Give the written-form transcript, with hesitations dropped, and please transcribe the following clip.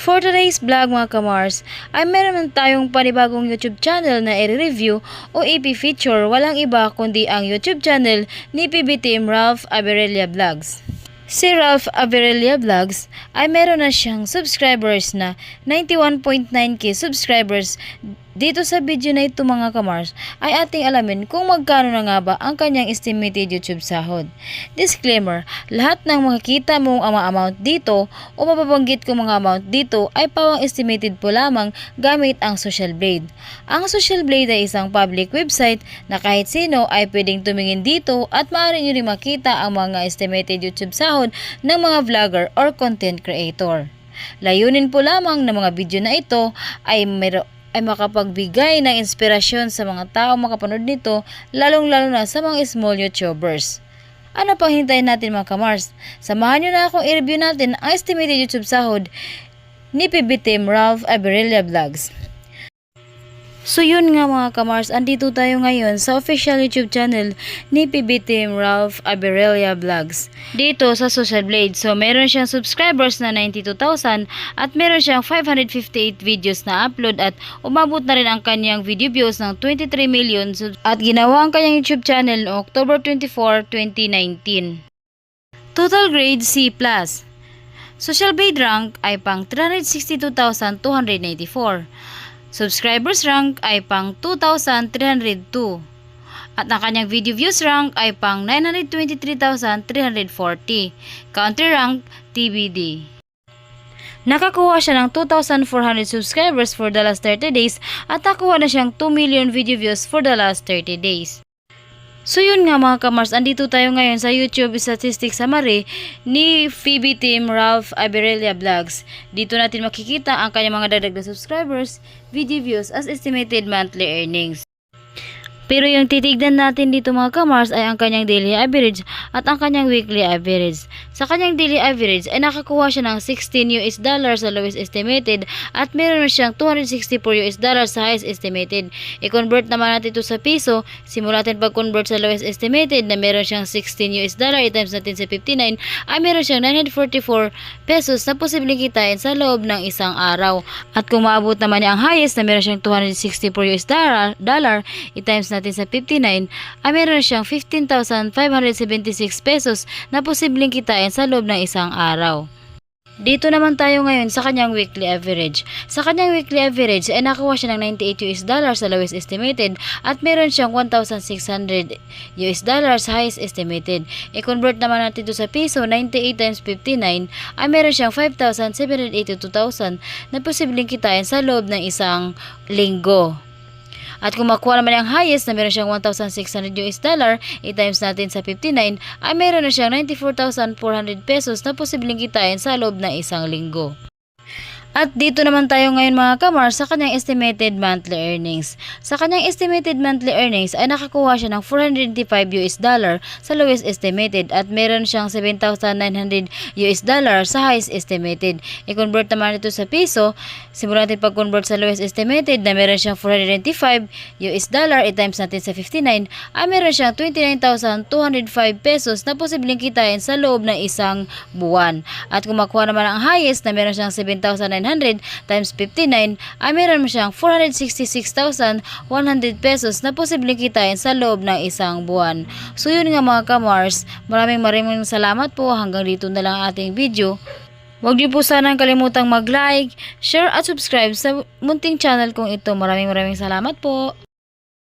For today's vlog mga kamars, ay meron tayong panibagong YouTube channel na i-review o i-feature walang iba kundi ang YouTube channel ni PB Team Ralph Averilla Vlogs. Si Ralph Averilla Vlogs ay meron na siyang subscribers na 91.9k subscribers. Dito sa video na ito mga kamars ay ating alamin kung magkano na nga ba ang kanyang estimated YouTube sahod. Disclaimer, lahat ng makikita mong amount dito o mababanggit kong mga amount dito ay pawang estimated po lamang gamit ang Social Blade. Ang Social Blade ay isang public website na kahit sino ay pwedeng tumingin dito at maaari nyo rin makita ang mga estimated YouTube sahod ng mga vlogger or content creator. Layunin po lamang ng mga video na ito ay makapagbigay ng inspirasyon sa mga tao makapanood nito, lalong-lalo na sa mga small YouTubers. Ano pang hintayin natin mga kamars? Samahan nyo na akong i-review natin ang estimated YouTube sahod ni PB Team Ralph Averilla Vlogs. So yun nga mga kamars, andito tayo ngayon sa official YouTube channel ni PB Team Ralph Averilla Vlogs dito sa Social Blade. So meron siyang subscribers na 92,000 at meron siyang 558 videos na upload at umabot na rin ang kanyang video views ng 23 million at ginawa ang kanyang YouTube channel noong October 24, 2019. Total grade C+. Social Blade rank ay pang 362,294. Subscribers rank ay pang 2,302 at ang kanyang video views rank ay pang 923,340. Country rank TBD. Nakakuha siya ng 2,400 subscribers for the last 30 days at nakuha na siyang 2 million video views for the last 30 days. So yun nga mga kamars, andito tayo ngayon sa YouTube Statistics Summary ni PB Team Ralph Averilla Vlogs. Dito natin makikita ang kanyang mga dagdag na subscribers, video views as estimated monthly earnings. Pero yung titignan natin dito mga kamars ay ang kanyang daily average at ang kanyang weekly average. Sa kanyang daily average ay nakakuha siya ng $16 sa lowest estimated at meron siyang $264 sa highest estimated. I-convert naman natin ito sa piso. Simula natin pag-convert sa lowest estimated na meron siyang $16 i-times natin sa 59 ay meron siyang 944 pesos na posibleng kitain sa loob ng isang araw. At kung maabot naman niya ang highest na meron siyang $264 i-times natin sa 59 ay meron siyang 15,576 pesos na posibleng kitain sa loob ng isang araw. Dito naman tayo ngayon sa kanyang weekly average. Sa kanyang weekly average ay nakuha siya ng $98 sa lowest estimated at meron siyang $1,600 sa highest estimated. I-convert naman natin ito sa piso, 98 times 59 ay meron siyang 5,782,000 na posibleng kitain sa loob ng isang linggo. At kung makuha naman ang highest na meron siyang $1,600 i-times natin sa 59 ay meron na siyang 94,400 pesos na posibleng kitain sa loob ng isang linggo. At dito naman tayo ngayon mga kamars sa kanyang estimated monthly earnings. Sa kanyang estimated monthly earnings ay nakakuha siya ng $485 sa lowest estimated at meron siyang $7,900 sa highest estimated. I-convert naman ito sa piso. Simulan natin pag-convert sa lowest estimated na meron siyang $485 i-times natin sa 59 ay meron siyang 29,205 pesos na posibleng kitain sa loob ng isang buwan. At kung makuha naman ang highest na meron siyang 7,900 times 59 ay meron mo siyang 466,100 pesos na posibleng kitain sa loob ng isang buwan. So yun nga mga kamars, maraming salamat po. Hanggang dito na lang ating video. Huwag niyo po sanang kalimutang mag-like, share at subscribe sa munting channel kong ito. Maraming salamat po.